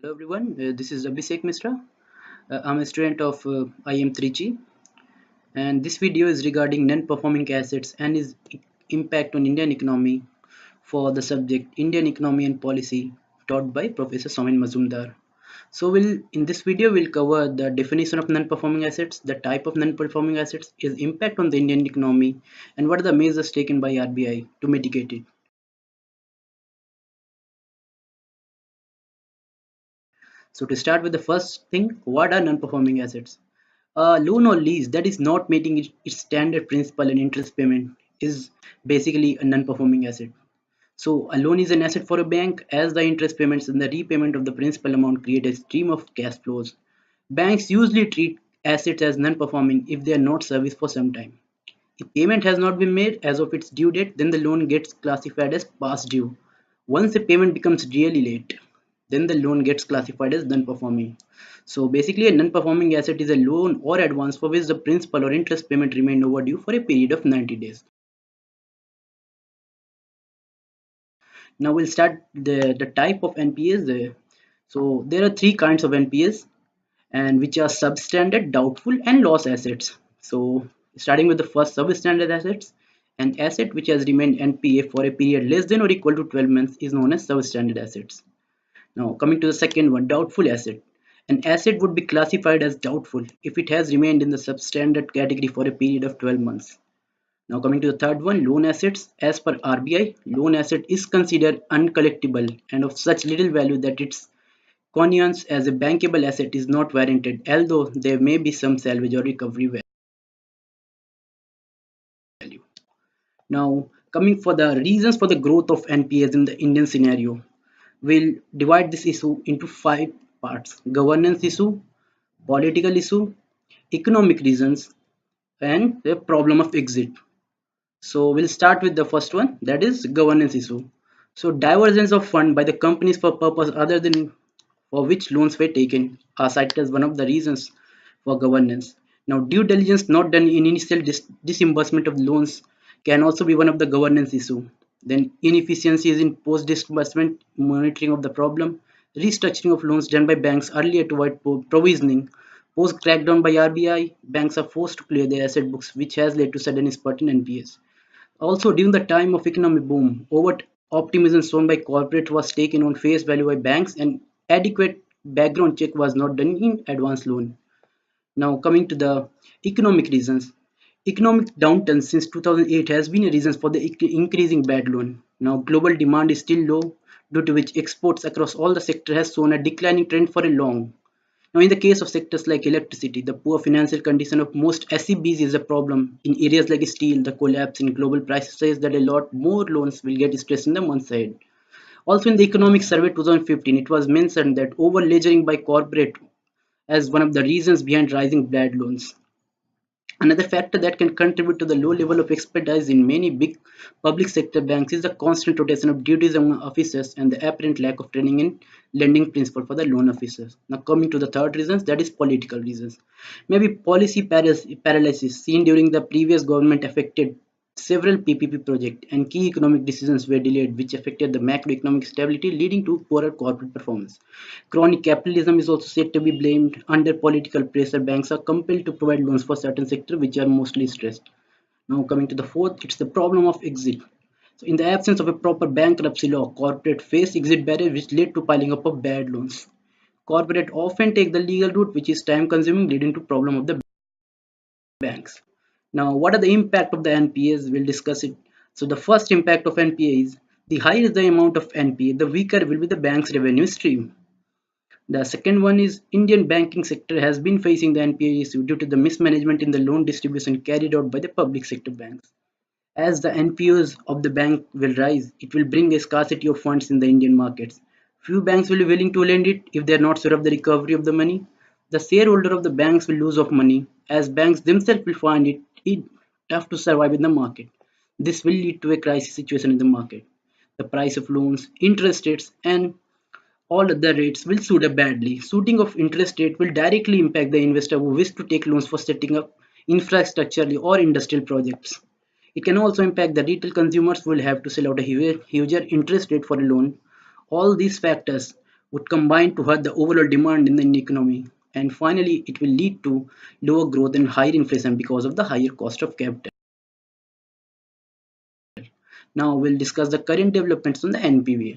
Hello everyone, this is Abhishek Mishra. I'm a student of IM Trichy, and this video is regarding non-performing assets and its impact on Indian economy for the subject Indian Economy and Policy taught by Professor Somin Mazumdar. So in this video we'll cover the definition of non-performing assets, the type of non-performing assets, its impact on the Indian economy, and what are the measures taken by RBI to mitigate it. So to start with the first thing, what are non-performing assets? A loan or lease that is not meeting its standard principal and interest payment is basically a non-performing asset. So a loan is an asset for a bank as the interest payments and the repayment of the principal amount create a stream of cash flows. Banks usually treat assets as non-performing if they are not serviced for some time. If payment has not been made as of its due date, then the loan gets classified as past due. Once the payment becomes really late, then the loan gets classified as non-performing. So basically, a non-performing asset is a loan or advance for which the principal or interest payment remained overdue for a period of 90 days. Now we'll start the type of NPAs. So there are three kinds of NPAs, and which are substandard, doubtful, and loss assets. So starting with the first, substandard assets, an asset which has remained NPA for a period less than or equal to 12 months is known as substandard assets. Now coming to the second one, doubtful asset. An asset would be classified as doubtful if it has remained in the substandard category for a period of 12 months. Now coming to the third one, loan assets. As per RBI, loan asset is considered uncollectible and of such little value that its connivance as a bankable asset is not warranted, although there may be some salvage or recovery value. Now, coming for the reasons for the growth of NPAs in the Indian scenario, we'll divide this issue into five parts: governance issue, political issue, economic reasons, and the problem of exit. So we'll start with the first one, that is governance issue. So divergence of fund by the companies for purpose other than for which loans were taken are cited as one of the reasons for governance. Now, due diligence not done in initial disbursement of loans can also be one of the governance issue. Then inefficiencies in post disbursement monitoring of the problem, restructuring of loans done by banks earlier to avoid provisioning. Post crackdown by RBI, banks are forced to clear their asset books, which has led to sudden spurt in NPS. Also, during the time of economic boom, overt optimism shown by corporate was taken on face value by banks and adequate background check was not done in advance loan. Now coming to the economic reasons. Economic downturn since 2008 has been a reason for the increasing bad loan. Now global demand is still low, due to which exports across all the sector has shown a declining trend for a long. Now, in the case of sectors like electricity, the poor financial condition of most SEBs is a problem. In areas like steel, the collapse in global prices says that a lot more loans will get stressed in the months ahead. Also, in the Economic Survey 2015, it was mentioned that over leveraging by corporate as one of the reasons behind rising bad loans. Another factor that can contribute to the low level of expertise in many big public sector banks is the constant rotation of duties among officers and the apparent lack of training in lending principle for the loan officers. Now, coming to the third reasons, that is political reasons. Maybe policy paralysis seen during the previous government affected several PPP projects and key economic decisions were delayed, which affected the macroeconomic stability, leading to poorer corporate performance. Chronic capitalism is also said to be blamed. Under political pressure, banks are compelled to provide loans for certain sectors which are mostly stressed. Now, coming to the fourth, it's the problem of exit. So, in the absence of a proper bankruptcy law, corporate face exit barriers which lead to piling up of bad loans. Corporate often take the legal route, which is time consuming, leading to problem of the banks. Now, what are the impact of the NPAs? We'll discuss it. So, the first impact of NPA is the higher is the amount of NPA, the weaker will be the bank's revenue stream. The second one is Indian banking sector has been facing the NPA issue due to the mismanagement in the loan distribution carried out by the public sector banks. As the NPOs of the bank will rise, it will bring a scarcity of funds in the Indian markets. Few banks will be willing to lend it if they are not sure of the recovery of the money. The shareholder of the banks will lose of money as banks themselves will find it tough to survive in the market. This will lead to a crisis situation in the market. The price of loans, interest rates, and all other rates will shoot up badly. Shooting of interest rate will directly impact the investor who wish to take loans for setting up infrastructure or industrial projects. It can also impact the retail consumers who will have to sell out a huger interest rate for a loan. All these factors would combine to hurt the overall demand in the Indian economy. And finally, it will lead to lower growth and higher inflation because of the higher cost of capital. Now we'll discuss the current developments on the NPA.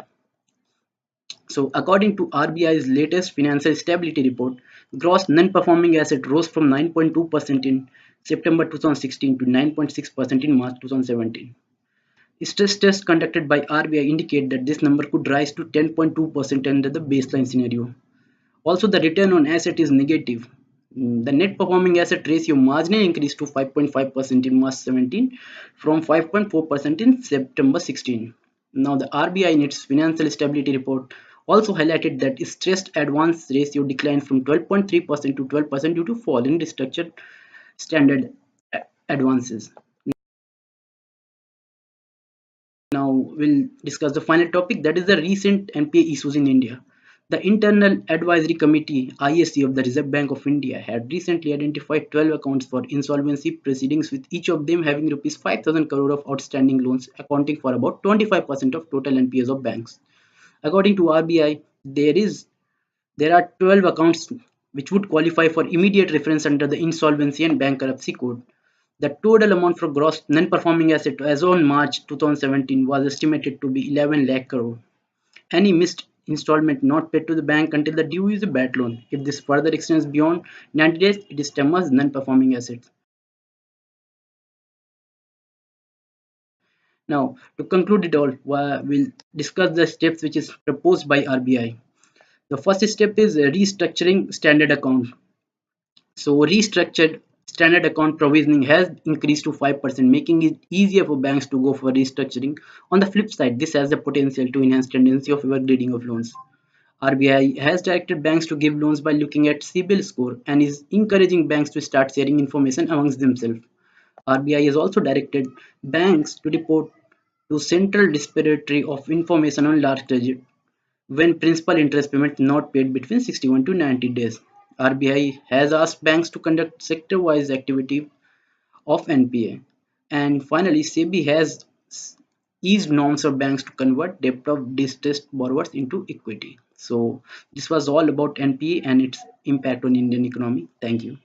So according to RBI's latest financial stability report, gross non-performing asset rose from 9.2% in September 2016 to 9.6% in March 2017. Stress tests conducted by RBI indicate that this number could rise to 10.2% under the baseline scenario. Also, the return on asset is negative. The net performing asset ratio marginally increased to 5.5% in March 17 from 5.4% in September 16. Now, the RBI in its financial stability report also highlighted that stressed advance ratio declined from 12.3% to 12% due to fall in restructured standard advances. Now we'll discuss the final topic, that is the recent NPA issues in India. The Internal Advisory Committee ISC of the Reserve Bank of India had recently identified 12 accounts for insolvency proceedings, with each of them having rupees 5,000 crore of outstanding loans, accounting for about 25% of total NPAs of banks. According to RBI, there are 12 accounts which would qualify for immediate reference under the Insolvency and Bankruptcy Code. The total amount for gross non-performing asset as on March 2017 was estimated to be 11 lakh crore. Any missed installment not paid to the bank until the due is a bad loan. If this further extends beyond 90 days, it is termed as non-performing assets. Now, to conclude it all, we'll discuss the steps which is proposed by RBI. The first step is restructuring standard account. So restructured standard account provisioning has increased to 5%, making it easier for banks to go for restructuring. On the flip side, this has the potential to enhance tendency of overgrading of loans. RBI has directed banks to give loans by looking at CIBIL score and is encouraging banks to start sharing information amongst themselves. RBI has also directed banks to report to Central Depository of Information on large credit when principal interest payment not paid between 61 to 90 days. RBI has asked banks to conduct sector-wise activity of NPA. And finally, SEBI has eased norms for banks to convert debt of distressed borrowers into equity. So this was all about NPA and its impact on Indian economy. Thank you.